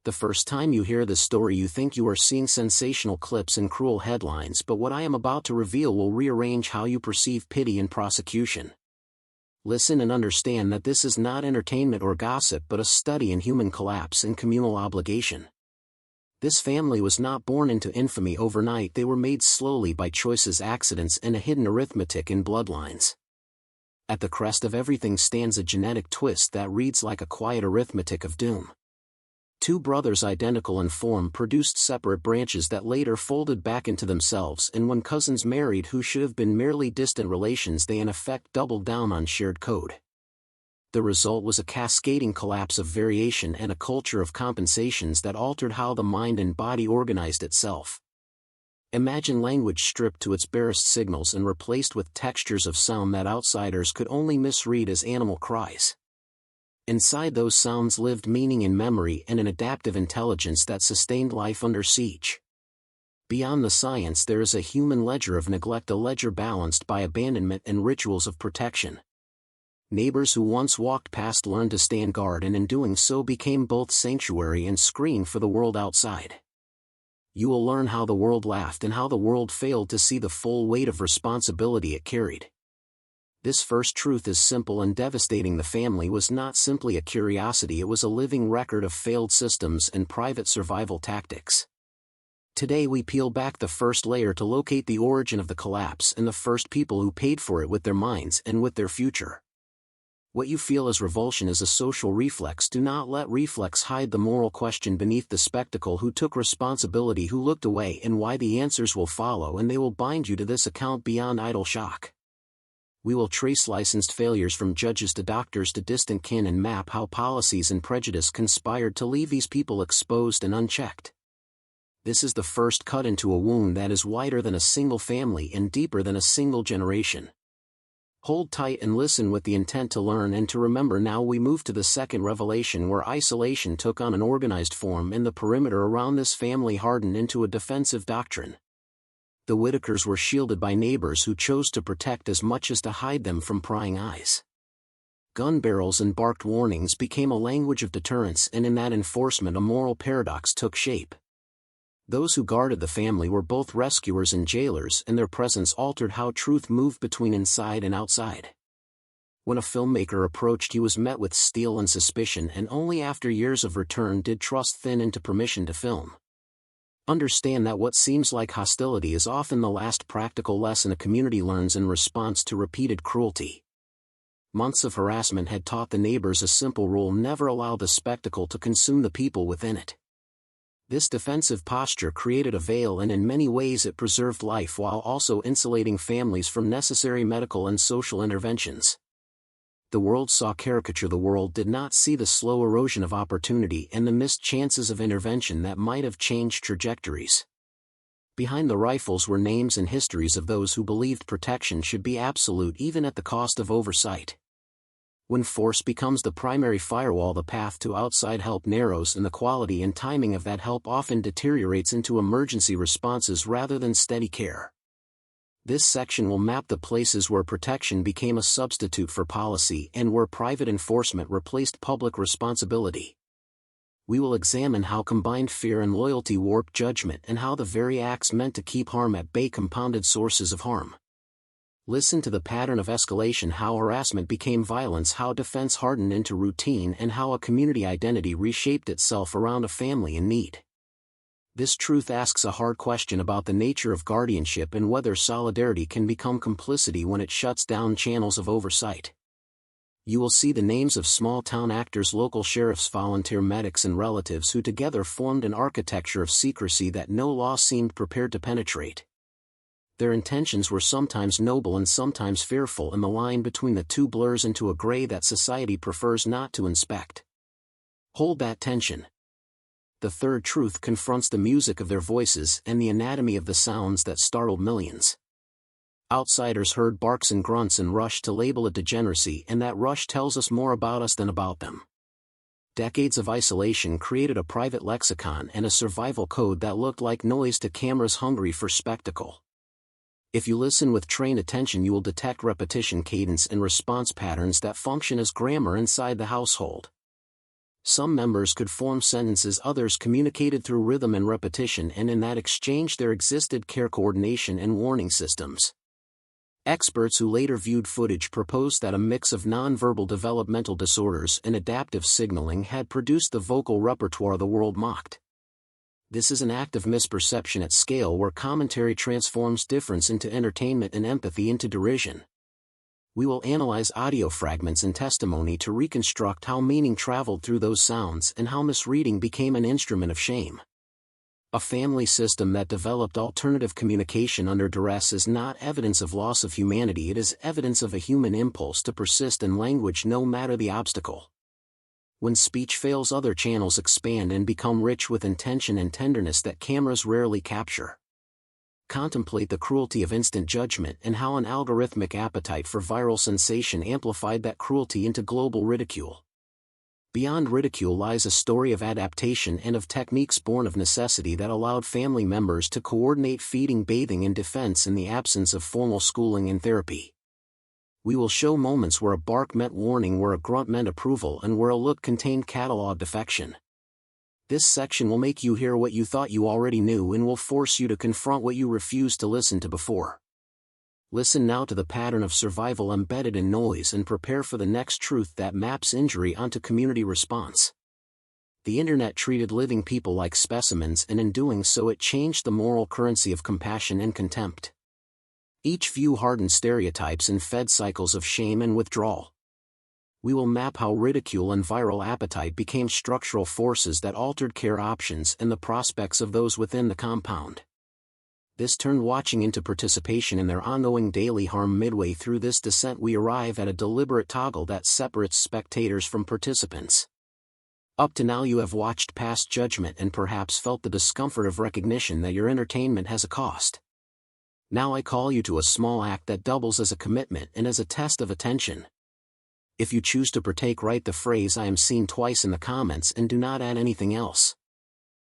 The first time you hear this story you think you are seeing sensational clips and cruel headlines, but what I am about to reveal will rearrange how you perceive pity and prosecution. Listen and understand that this is not entertainment or gossip but a study in human collapse and communal obligation. This family was not born into infamy overnight, they were made slowly by choices, accidents, and a hidden arithmetic in bloodlines. At the crest of everything stands a genetic twist that reads like a quiet arithmetic of doom. Two brothers identical in form produced separate branches that later folded back into themselves, and when cousins married who should have been merely distant relations, they in effect doubled down on shared code. The result was a cascading collapse of variation and a culture of compensations that altered how the mind and body organized itself. Imagine language stripped to its barest signals and replaced with textures of sound that outsiders could only misread as animal cries. Inside those sounds lived meaning and memory and an adaptive intelligence that sustained life under siege. Beyond the science there is a human ledger of neglect, a ledger balanced by abandonment and rituals of protection. Neighbors who once walked past learned to stand guard, and in doing so became both sanctuary and screen for the world outside. You will learn how the world laughed and how the world failed to see the full weight of responsibility it carried. This first truth is simple and devastating. The family was not simply a curiosity, it was a living record of failed systems and private survival tactics. Today we peel back the first layer to locate the origin of the collapse and the first people who paid for it with their minds and with their future. What you feel as revulsion is a social reflex. Do not let reflex hide the moral question beneath the spectacle. Who took responsibility, who looked away, and why? The answers will follow, and they will bind you to this account beyond idle shock. We will trace licensed failures from judges to doctors to distant kin and map how policies and prejudice conspired to leave these people exposed and unchecked. This is the first cut into a wound that is wider than a single family and deeper than a single generation. Hold tight and listen with the intent to learn and to remember. Now we move to the second revelation, where isolation took on an organized form and the perimeter around this family hardened into a defensive doctrine. The Whittakers were shielded by neighbors who chose to protect as much as to hide them from prying eyes. Gun barrels and barked warnings became a language of deterrence, and in that enforcement a moral paradox took shape. Those who guarded the family were both rescuers and jailers, and their presence altered how truth moved between inside and outside. When a filmmaker approached, he was met with steel and suspicion, and only after years of return did trust thin into permission to film. Understand that what seems like hostility is often the last practical lesson a community learns in response to repeated cruelty. Months of harassment had taught the neighbors a simple rule: never allow the spectacle to consume the people within it. This defensive posture created a veil, and in many ways it preserved life while also insulating families from necessary medical and social interventions. The world saw caricature. The world did not see the slow erosion of opportunity and the missed chances of intervention that might have changed trajectories. Behind the rifles were names and histories of those who believed protection should be absolute even at the cost of oversight. When force becomes the primary firewall, the path to outside help narrows, and the quality and timing of that help often deteriorates into emergency responses rather than steady care. This section will map the places where protection became a substitute for policy and where private enforcement replaced public responsibility. We will examine how combined fear and loyalty warped judgment, and how the very acts meant to keep harm at bay compounded sources of harm. Listen to the pattern of escalation: how harassment became violence, how defense hardened into routine, and how a community identity reshaped itself around a family in need. This truth asks a hard question about the nature of guardianship and whether solidarity can become complicity when it shuts down channels of oversight. You will see the names of small-town actors, local sheriffs, volunteer medics, and relatives who together formed an architecture of secrecy that no law seemed prepared to penetrate. Their intentions were sometimes noble and sometimes fearful, and the line between the two blurs into a gray that society prefers not to inspect. Hold that tension. The third truth confronts the music of their voices and the anatomy of the sounds that startled millions. Outsiders heard barks and grunts and rushed to label it degeneracy, and that rush tells us more about us than about them. Decades of isolation created a private lexicon and a survival code that looked like noise to cameras hungry for spectacle. If you listen with trained attention, you will detect repetition, cadence, and response patterns that function as grammar inside the household. Some members could form sentences, others communicated through rhythm and repetition, and in that exchange there existed care coordination and warning systems. Experts who later viewed footage proposed that a mix of nonverbal developmental disorders and adaptive signaling had produced the vocal repertoire the world mocked. This is an act of misperception at scale where commentary transforms difference into entertainment and empathy into derision. We will analyze audio fragments and testimony to reconstruct how meaning traveled through those sounds and how misreading became an instrument of shame. A family system that developed alternative communication under duress is not evidence of loss of humanity, it is evidence of a human impulse to persist in language no matter the obstacle. When speech fails, other channels expand and become rich with intention and tenderness that cameras rarely capture. Contemplate the cruelty of instant judgment and how an algorithmic appetite for viral sensation amplified that cruelty into global ridicule. Beyond ridicule lies a story of adaptation and of techniques born of necessity that allowed family members to coordinate feeding, bathing, and defense in the absence of formal schooling and therapy. We will show moments where a bark meant warning, where a grunt meant approval, and where a look contained cataloged affection. This section will make you hear what you thought you already knew and will force you to confront what you refused to listen to before. Listen now to the pattern of survival embedded in noise and prepare for the next truth that maps injury onto community response. The internet treated living people like specimens, and in doing so it changed the moral currency of compassion and contempt. Each view hardened stereotypes and fed cycles of shame and withdrawal. We will map how ridicule and viral appetite became structural forces that altered care options and the prospects of those within the compound. This turned watching into participation in their ongoing daily harm. Midway through this descent we arrive at a deliberate toggle that separates spectators from participants. Up to now you have watched past judgment and perhaps felt the discomfort of recognition that your entertainment has a cost. Now I call you to a small act that doubles as a commitment and as a test of attention. If you choose to partake, write the phrase "I am seen" twice in the comments and do not add anything else.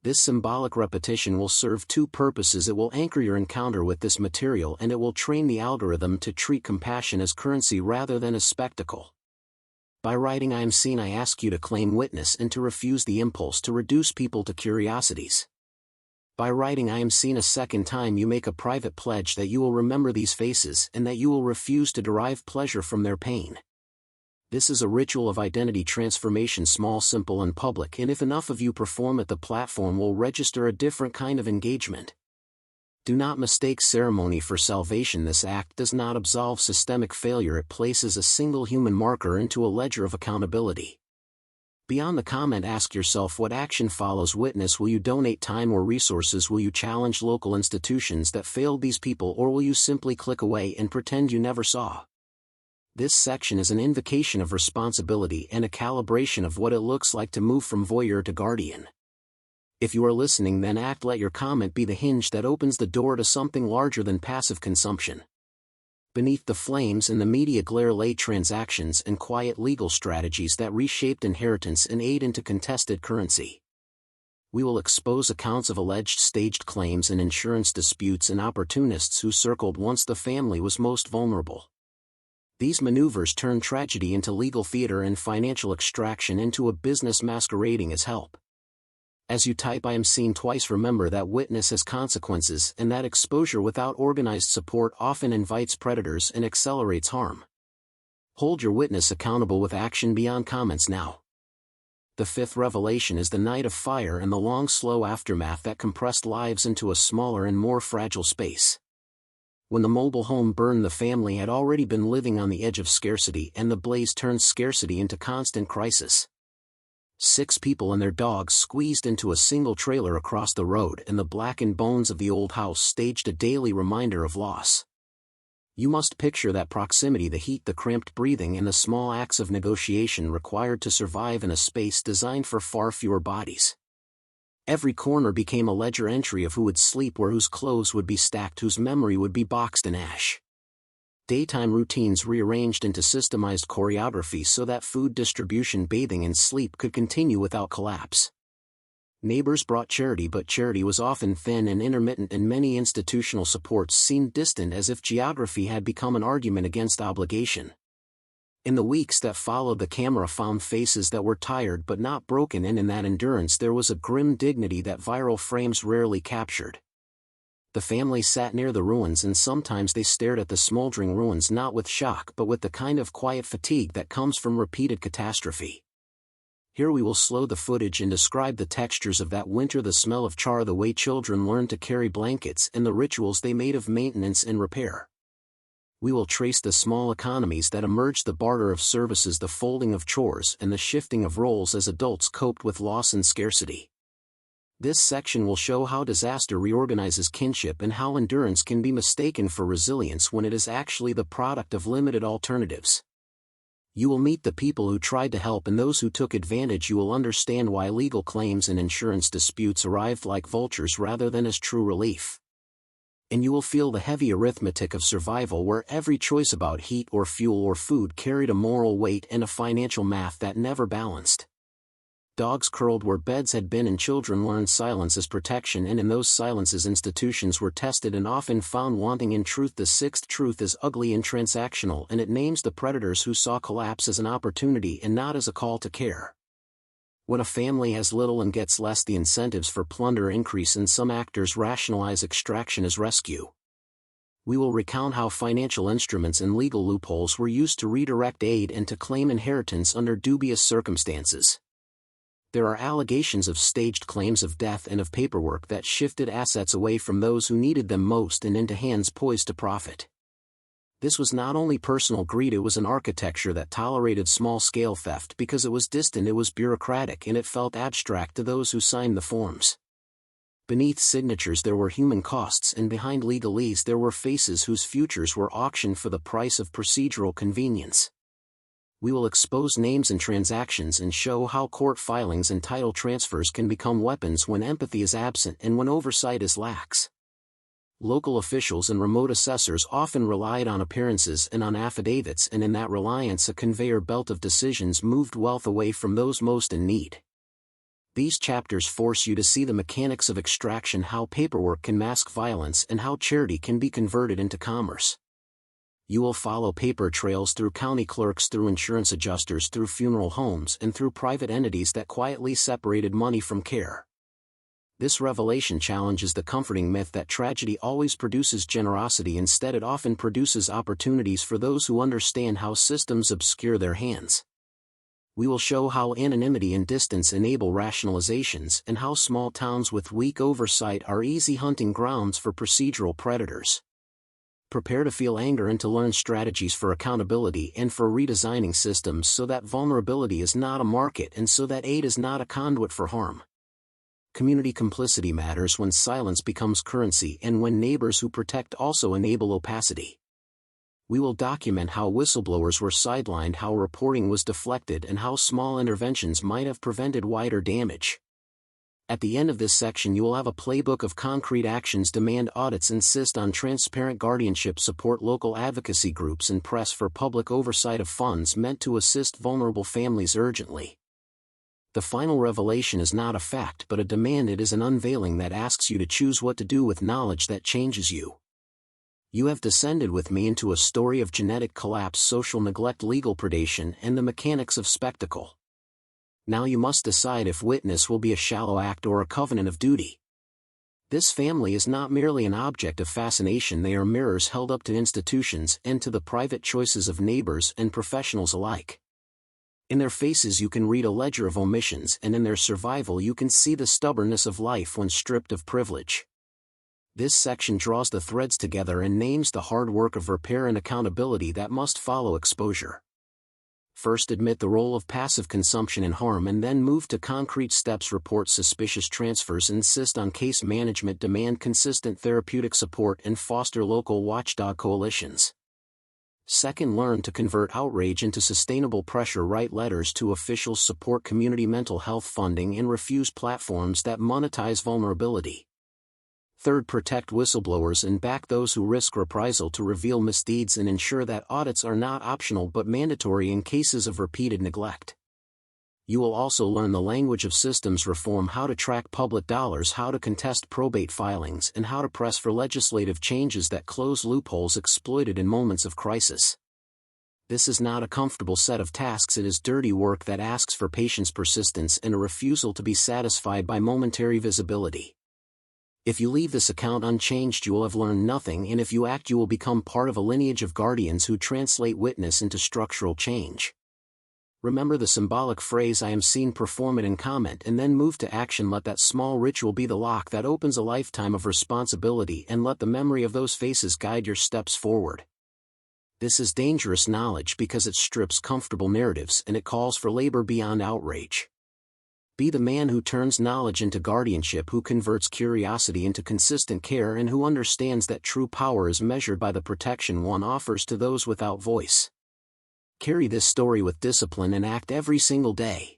This symbolic repetition will serve two purposes. It will anchor your encounter with this material and it will train the algorithm to treat compassion as currency rather than as spectacle. By writing "I am seen," I ask you to claim witness and to refuse the impulse to reduce people to curiosities. By writing "I am seen" a second time, you make a private pledge that you will remember these faces and that you will refuse to derive pleasure from their pain. This is a ritual of identity transformation, small, simple, and public, and if enough of you perform it, the platform will register a different kind of engagement. Do not mistake ceremony for salvation. This act does not absolve systemic failure, it places a single human marker into a ledger of accountability. Beyond the comment, ask yourself what action follows witness. Will you donate time or resources? Will you challenge local institutions that failed these people, or will you simply click away and pretend you never saw? This section is an invocation of responsibility and a calibration of what it looks like to move from voyeur to guardian. If you are listening, then act. Let your comment be the hinge that opens the door to something larger than passive consumption. Beneath the flames and the media glare lay transactions and quiet legal strategies that reshaped inheritance and aid into contested currency. We will expose accounts of alleged staged claims and insurance disputes and opportunists who circled once the family was most vulnerable. These maneuvers turn tragedy into legal theater and financial extraction into a business masquerading as help. As you type "I am seen" twice, remember that witness has consequences and that exposure without organized support often invites predators and accelerates harm. Hold your witness accountable with action beyond comments now. The fifth revelation is the night of fire and the long, slow aftermath that compressed lives into a smaller and more fragile space. When the mobile home burned, the family had already been living on the edge of scarcity, and the blaze turned scarcity into constant crisis. 6 people and their dogs squeezed into a single trailer across the road, and the blackened bones of the old house staged a daily reminder of loss. You must picture that proximity, the heat, the cramped breathing, and the small acts of negotiation required to survive in a space designed for far fewer bodies. Every corner became a ledger entry of who would sleep where, whose clothes would be stacked, whose memory would be boxed in ash. Daytime routines rearranged into systemized choreography so that food distribution, bathing, and sleep could continue without collapse. Neighbors brought charity, but charity was often thin and intermittent, and many institutional supports seemed distant, as if geography had become an argument against obligation. In the weeks that followed, the camera found faces that were tired but not broken, and in that endurance there was a grim dignity that viral frames rarely captured. The family sat near the ruins, and sometimes they stared at the smoldering ruins not with shock but with the kind of quiet fatigue that comes from repeated catastrophe. Here we will slow the footage and describe the textures of that winter, the smell of char, the way children learned to carry blankets, and the rituals they made of maintenance and repair. We will trace the small economies that emerged, the barter of services, the folding of chores, and the shifting of roles as adults coped with loss and scarcity. This section will show how disaster reorganizes kinship and how endurance can be mistaken for resilience when it is actually the product of limited alternatives. You will meet the people who tried to help and those who took advantage. You will understand why legal claims and insurance disputes arrived like vultures rather than as true relief. And you will feel the heavy arithmetic of survival, where every choice about heat or fuel or food carried a moral weight and a financial math that never balanced. Dogs curled where beds had been, and children learned silence as protection, and in those silences institutions were tested and often found wanting in truth. The sixth truth is ugly and transactional, and it names the predators who saw collapse as an opportunity and not as a call to care. When a family has little and gets less, the incentives for plunder increase, and some actors rationalize extraction as rescue. We will recount how financial instruments and legal loopholes were used to redirect aid and to claim inheritance under dubious circumstances. There are allegations of staged claims of death and of paperwork that shifted assets away from those who needed them most and into hands poised to profit. This was not only personal greed, it was an architecture that tolerated small-scale theft because it was distant, it was bureaucratic, and it felt abstract to those who signed the forms. Beneath signatures there were human costs, and behind legalese there were faces whose futures were auctioned for the price of procedural convenience. We will expose names and transactions and show how court filings and title transfers can become weapons when empathy is absent and when oversight is lax. Local officials and remote assessors often relied on appearances and on affidavits, and in that reliance a conveyor belt of decisions moved wealth away from those most in need. These chapters force you to see the mechanics of extraction, how paperwork can mask violence, and how charity can be converted into commerce. You will follow paper trails through county clerks, through insurance adjusters, through funeral homes, and through private entities that quietly separated money from care. This revelation challenges the comforting myth that tragedy always produces generosity. Instead, it often produces opportunities for those who understand how systems obscure their hands. We will show how anonymity and distance enable rationalizations, and how small towns with weak oversight are easy hunting grounds for procedural predators. Prepare to feel anger and to learn strategies for accountability and for redesigning systems so that vulnerability is not a market and so that aid is not a conduit for harm. Community complicity matters when silence becomes currency and when neighbors who protect also enable opacity. We will document how whistleblowers were sidelined, how reporting was deflected, and how small interventions might have prevented wider damage. At the end of this section you will have a playbook of concrete actions: demand audits, insist on transparent guardianship, support local advocacy groups, and press for public oversight of funds meant to assist vulnerable families urgently. The final revelation is not a fact but a demand. It is an unveiling that asks you to choose what to do with knowledge that changes you. You have descended with me into a story of genetic collapse, social neglect, legal predation, and the mechanics of spectacle. Now you must decide if witness will be a shallow act or a covenant of duty. This family is not merely an object of fascination, they are mirrors held up to institutions and to the private choices of neighbors and professionals alike. In their faces you can read a ledger of omissions, and in their survival you can see the stubbornness of life when stripped of privilege. This section draws the threads together and names the hard work of repair and accountability that must follow exposure. First, admit the role of passive consumption and harm, and then move to concrete steps. Report suspicious transfers, insist on case management, demand consistent therapeutic support, and foster local watchdog coalitions. Second, learn to convert outrage into sustainable pressure. Write letters to officials, support community mental health funding, and refuse platforms that monetize vulnerability. Third, protect whistleblowers and back those who risk reprisal to reveal misdeeds, and ensure that audits are not optional but mandatory in cases of repeated neglect. You will also learn the language of systems reform, how to track public dollars, how to contest probate filings, and how to press for legislative changes that close loopholes exploited in moments of crisis. This is not a comfortable set of tasks, it is dirty work that asks for patience, persistence, and a refusal to be satisfied by momentary visibility. If you leave this account unchanged, you will have learned nothing, and if you act, you will become part of a lineage of guardians who translate witness into structural change. Remember the symbolic phrase "I am seen," perform it and comment, and then move to action. Let that small ritual be the lock that opens a lifetime of responsibility, and let the memory of those faces guide your steps forward. This is dangerous knowledge because it strips comfortable narratives and it calls for labor beyond outrage. Be the man who turns knowledge into guardianship, who converts curiosity into consistent care, and who understands that true power is measured by the protection one offers to those without voice. Carry this story with discipline and act every single day.